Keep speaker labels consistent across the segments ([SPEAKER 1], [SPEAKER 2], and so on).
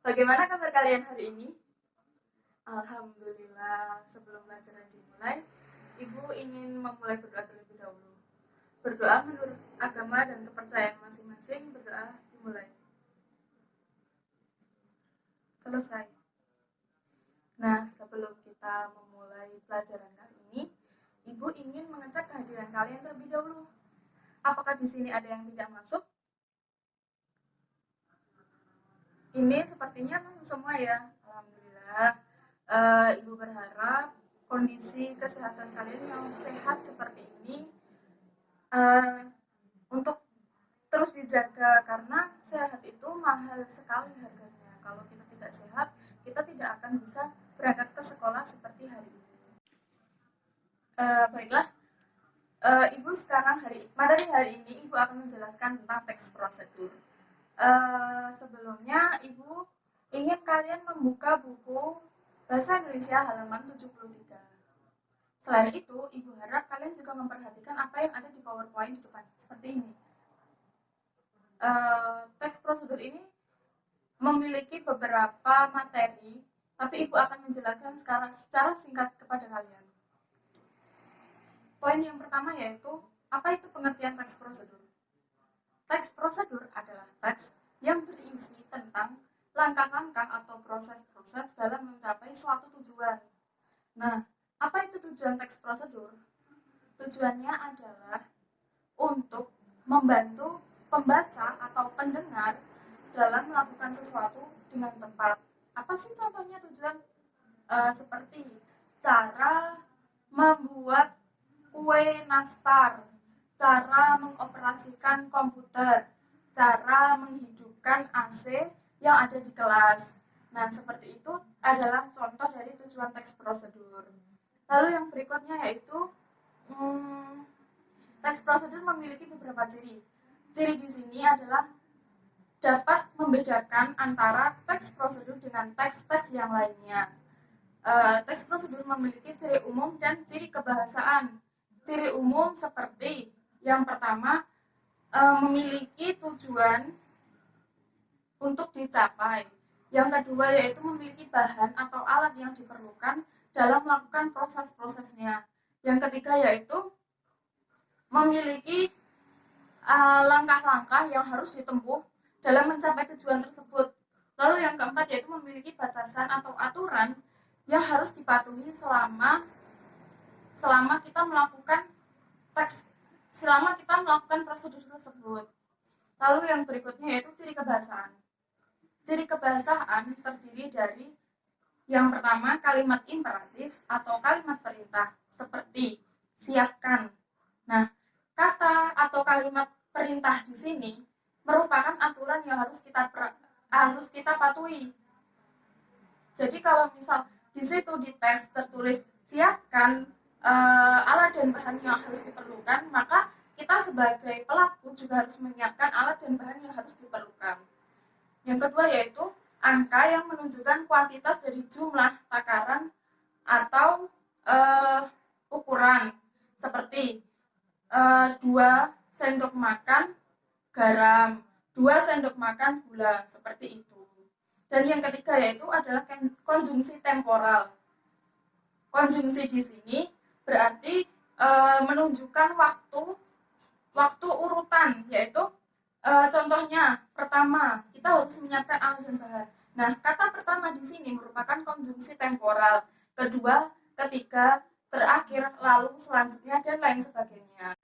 [SPEAKER 1] Bagaimana kabar kalian hari ini? Alhamdulillah, sebelum pelajaran dimulai, Ibu ingin memulai berdoa terlebih dahulu. Berdoa menurut agama dan kepercayaan masing-masing, berdoa dimulai. Selesai. Nah, sebelum kita memulai pelajaran kali ini, Ibu ingin mengecek kehadiran kalian terlebih dahulu. Apakah di sini ada yang tidak masuk? Ini sepertinya masuk semua ya. Alhamdulillah. Ibu berharap kondisi kesehatan kalian yang sehat seperti ini uh, untuk terus dijaga, karena sehat itu mahal sekali harganya. Kalau kita tidak sehat, kita tidak akan bisa berangkat ke sekolah seperti hari ini. Baiklah, Ibu sekarang materi hari ini Ibu akan menjelaskan tentang teks prosedur. Sebelumnya Ibu ingin kalian membuka buku Bahasa Indonesia halaman 73. Selain itu, Ibu harap kalian juga memperhatikan apa yang ada di PowerPoint di depan, seperti ini. Teks prosedur ini memiliki beberapa materi, tapi Ibu akan menjelaskan secara singkat kepada kalian. Poin yang pertama yaitu, apa itu pengertian teks prosedur? Teks prosedur adalah teks yang berisi tentang langkah-langkah atau proses-proses dalam mencapai suatu tujuan. Nah, apa itu tujuan teks prosedur? Tujuannya adalah untuk membantu pembaca atau pendengar dalam melakukan sesuatu dengan tepat. Apa sih contohnya tujuan? Seperti cara membuat kue nastar, cara mengoperasikan komputer, cara menghidupkan AC yang ada di kelas. Nah, seperti itu adalah contoh dari tujuan teks prosedur. Lalu yang berikutnya yaitu teks prosedur memiliki beberapa ciri. Ciri di sini adalah dapat membedakan antara teks prosedur dengan teks-teks yang lainnya. Teks prosedur memiliki ciri umum dan ciri kebahasaan. Ciri umum seperti yang pertama, memiliki tujuan untuk dicapai. Yang kedua yaitu memiliki bahan atau alat yang diperlukan dalam melakukan proses-prosesnya. Yang ketiga yaitu memiliki langkah-langkah yang harus ditempuh dalam mencapai tujuan tersebut. Lalu yang keempat yaitu memiliki batasan atau aturan yang harus dipatuhi selama kita melakukan prosedur tersebut. Lalu yang berikutnya yaitu ciri kebahasaan. Ciri kebahasaan terdiri dari yang pertama kalimat imperatif atau kalimat perintah seperti siapkan. Nah, kata atau kalimat perintah di sini merupakan aturan yang harus kita patuhi. Jadi kalau misal di situ di tes tertulis siapkan alat dan bahan yang harus diperlukan, maka kita sebagai pelaku juga harus menyiapkan alat dan bahan yang harus diperlukan. Yang kedua yaitu angka yang menunjukkan kuantitas dari jumlah takaran atau ukuran, seperti 2 sendok makan garam, 2 sendok makan gula, seperti itu. Dan yang ketiga yaitu adalah konjungsi temporal. Konjungsi di sini berarti menunjukkan waktu urutan, yaitu contohnya pertama kita harus menyiapkan alat dan bahan. Nah, kata pertama di sini merupakan konjungsi temporal, kedua, ketiga, terakhir, lalu selanjutnya dan lain sebagainya.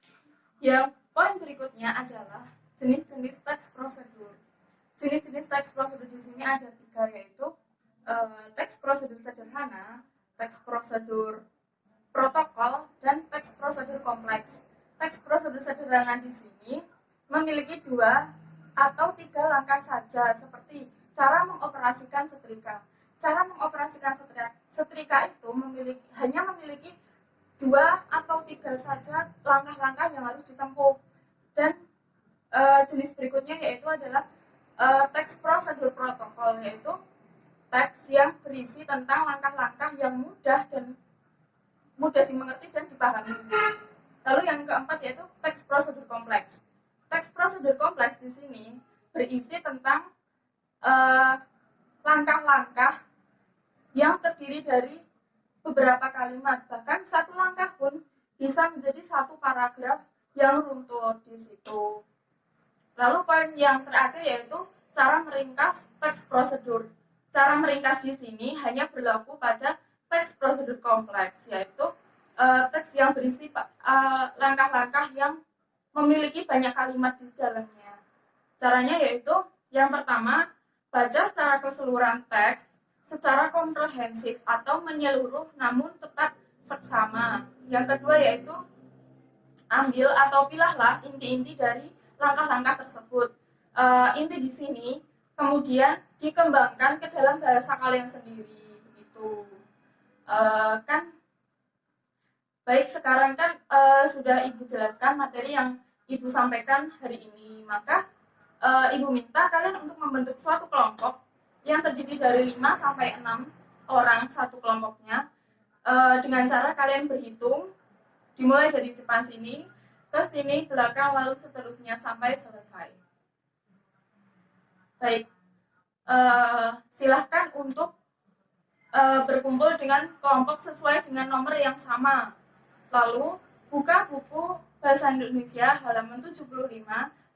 [SPEAKER 1] Yang poin berikutnya adalah jenis-jenis teks prosedur. Jenis-jenis teks prosedur di sini ada 3, yaitu teks prosedur sederhana, teks prosedur protokol, dan teks prosedur kompleks. Teks prosedur sederhana di sini memiliki 2 atau 3 langkah saja, seperti cara mengoperasikan setrika. Cara mengoperasikan setrika itu hanya memiliki 2 atau 3 saja langkah-langkah yang harus ditempuh. Dan jenis berikutnya yaitu adalah teks prosedur protokol, yaitu teks yang berisi tentang langkah-langkah yang mudah dimengerti dan dipahami. Lalu yang keempat yaitu teks prosedur kompleks. Teks prosedur kompleks di sini berisi tentang langkah-langkah yang terdiri dari beberapa kalimat, bahkan satu langkah pun bisa menjadi satu paragraf yang runtut di situ. Lalu poin yang terakhir yaitu cara meringkas teks prosedur. Cara meringkas di sini hanya berlaku pada teks prosedur kompleks, yaitu teks yang berisi langkah-langkah yang memiliki banyak kalimat di dalamnya. Caranya yaitu yang pertama, baca secara keseluruhan teks secara komprehensif atau menyeluruh namun tetap seksama. Yang kedua yaitu ambil atau pilahlah inti-inti dari langkah-langkah tersebut. Inti di sini kemudian dikembangkan ke dalam bahasa kalian sendiri, begitu. Kan baik, sekarang kan sudah Ibu jelaskan materi yang Ibu sampaikan hari ini, maka Ibu minta kalian untuk membentuk suatu kelompok yang terdiri dari 5 sampai 6 orang satu kelompoknya, dengan cara kalian berhitung dimulai dari depan sini ke sini, belakang, lalu seterusnya sampai selesai. Baik, silahkan untuk berkumpul dengan kelompok sesuai dengan nomor yang sama. Lalu buka buku Bahasa Indonesia halaman 75,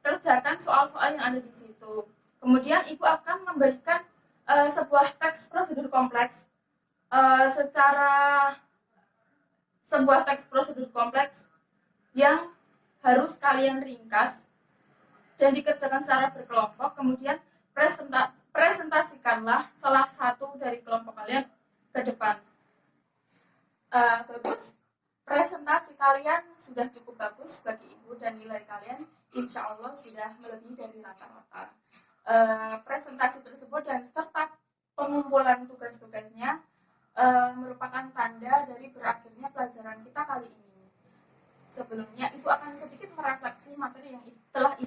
[SPEAKER 1] kerjakan soal-soal yang ada di situ. Kemudian Ibu akan memberikan sebuah teks prosedur kompleks sebuah teks prosedur kompleks yang harus kalian ringkas dan dikerjakan secara berkelompok. Kemudian presentasikanlah salah satu dari kelompok kalian ke depan. Bagus, presentasi kalian sudah cukup bagus bagi Ibu dan nilai kalian insya Allah sudah melebihi dari rata-rata. Presentasi tersebut dan serta pengumpulan tugas-tugasnya merupakan tanda dari berakhirnya pelajaran kita kali ini. Sebelumnya Ibu akan sedikit merefleksi materi yang telah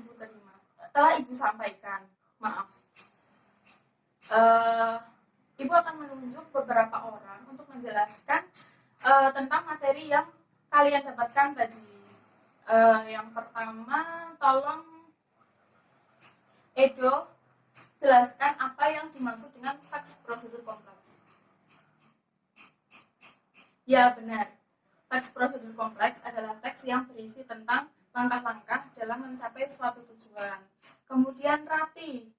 [SPEAKER 1] Ibu sampaikan. Maaf. Ibu akan menunjuk beberapa orang untuk menjelaskan tentang materi yang kalian dapatkan tadi. Yang pertama, tolong Edo jelaskan apa yang dimaksud dengan teks prosedur kompleks. Ya, benar. Teks prosedur kompleks adalah teks yang berisi tentang langkah-langkah dalam mencapai suatu tujuan. Kemudian Rati,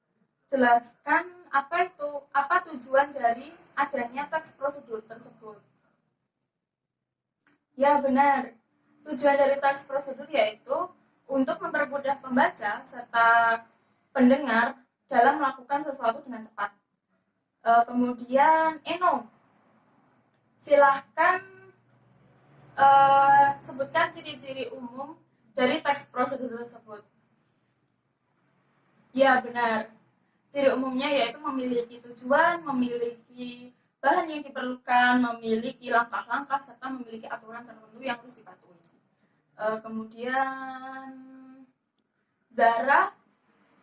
[SPEAKER 1] jelaskan apa tujuan dari adanya teks prosedur tersebut. Ya, benar. Tujuan dari teks prosedur yaitu untuk mempermudah pembaca serta pendengar dalam melakukan sesuatu dengan cepat. Kemudian Eno, silahkan sebutkan ciri-ciri umum dari teks prosedur tersebut. Ya, benar. Ciri umumnya yaitu memiliki tujuan, memiliki bahan yang diperlukan, memiliki langkah-langkah, serta memiliki aturan tertentu yang harus dipatuhi. Kemudian Zara,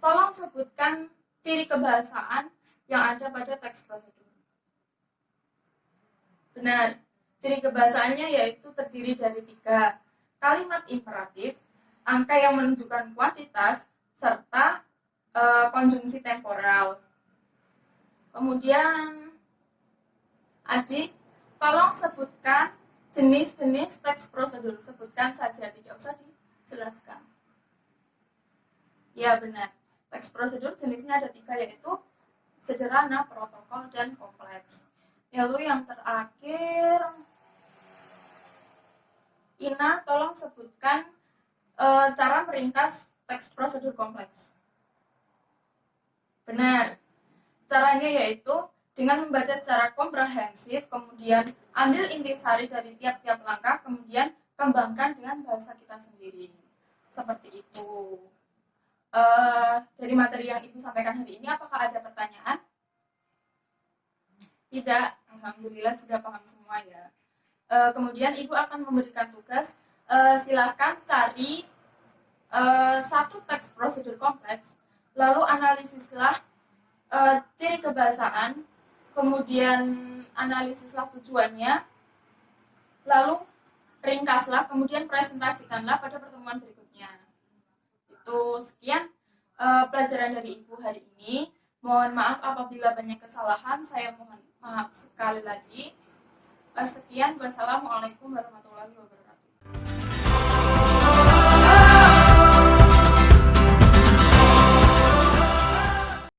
[SPEAKER 1] tolong sebutkan ciri kebahasaan yang ada pada teks prosedur. Benar. Ciri kebahasaannya yaitu terdiri dari 3 kalimat imperatif, angka yang menunjukkan kuantitas, serta konjungsi temporal. Kemudian Adik, tolong sebutkan jenis-jenis teks prosedur. Sebutkan saja, tidak usah dijelaskan. Ya, benar. Teks prosedur jenisnya ada 3, yaitu sederhana, protokol, dan kompleks. Lalu yang terakhir, Ina, tolong sebutkan cara meringkas teks prosedur kompleks. Benar. Caranya yaitu dengan membaca secara komprehensif, kemudian ambil intisari dari tiap-tiap langkah, kemudian kembangkan dengan bahasa kita sendiri. Seperti itu. Dari materi yang Ibu sampaikan hari ini, apakah ada pertanyaan? Tidak, alhamdulillah sudah paham semua ya. Kemudian Ibu akan memberikan tugas, silakan cari satu teks prosedur kompleks, lalu analisislah ciri kebahasaan, kemudian analisislah tujuannya, lalu ringkaslah, kemudian presentasikanlah pada pertemuan berikutnya. Itu sekian pelajaran dari Ibu hari ini. Mohon maaf apabila banyak kesalahan, saya mohon maaf sekali lagi. Sekian, wassalamualaikum warahmatullahi wabarakatuh.